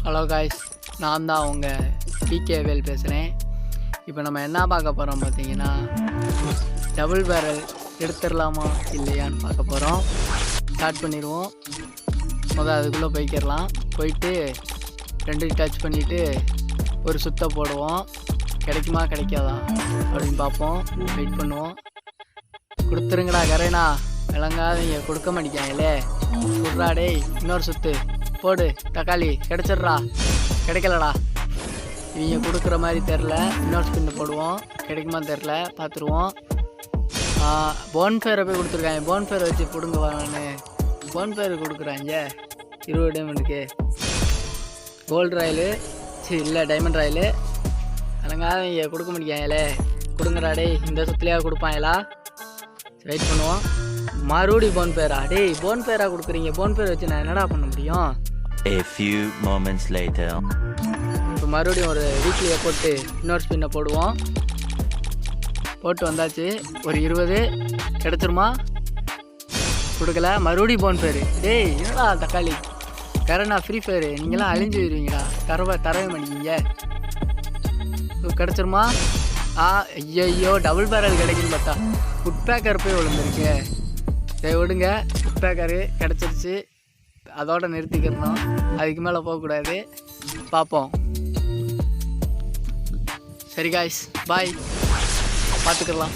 Hello guys, நான் தான் உங்கள் பிகேவேல் பேசுகிறேன். இப்போ நம்ம என்ன பார்க்க போகிறோம் பார்த்தீங்கன்னா, டபுள் பேரல் எடுத்துடலாமா இல்லையான்னு பார்க்க போகிறோம். ஸ்டார்ட் பண்ணிடுவோம். அதுக்குள்ளே போய்க்கிடலாம். போயிட்டு 2 டச் பண்ணிவிட்டு ஒரு சுத்த போடுவோம். கிடைக்குமா கிடைக்காதா அப்படின்னு பார்ப்போம். வெயிட் பண்ணுவோம். கொடுத்துருங்கடா கரேனா, விளங்காதீங்க, கொடுக்க மாட்டேங்காங்களே. சொல்றா டேய், இன்னொரு சுத்து போடு தக்காளி, கிடச்சிட்றா. கிடைக்கலடா, இவங்க கொடுக்குற மாதிரி தெரில. இன்னொரு ஸ்பின்னு போடுவோம். கிடைக்குமான்னு தெரில, பார்த்துருவோம். போன்ஃபேரை போய் கொடுத்துருக்காங்க. போன்ஃபேரை வச்சு பிடுங்க வாங்கன்னு போன்ஃபேர் கொடுக்குறாங்க 20 டைமண்டுக்கு. கோல்டு ராயலு இல்லை டைமண்ட் ராயலு. விளங்காதீங்க, கொடுக்க மாட்டேங்காங்களே. கொடுங்கடா டேய், இந்த சுத்துலையா கொடுப்பாங்களா? வெயிட் பண்ணுவோம். மறுபடி போன்பேரா? டேய், போன்பேரா கொடுக்குறீங்க. போன்பேர் வச்சு நான் என்னடா பண்ண முடியும்? A few moments later. இப்போ மறுபடியும் ஒரு வீக்லியை போட்டு இன்னொரு ஸ்பின்னை போடுவோம். போட்டு வந்தாச்சு. ஒரு 20 கிடச்சிருமா? கொடுக்கல. மறுபடியும் போன்பேர். டேய் என்னடா தக்காளி கரண்ணா, ஃப்ரீ ஃபயரு நீங்களாம் அழிஞ்சு வருவீங்களா? தரவே மாட்டீங்க. கிடச்சிருமா? ஐயோ, டபுள் பேரல் கிடைக்குன்னு பார்த்தா ஃபுட் பேக்கர் போய் விழுந்துருக்கு. சரி விடுங்க, ஃபுட் பேக்கரு கிடச்சிருச்சு. அதோடு நிறுத்திக்கிறணும். அதுக்கு மேலே போகக்கூடாது. பார்ப்போம். சரி காய்ஸ், பாய், பார்த்துக்கலாம்.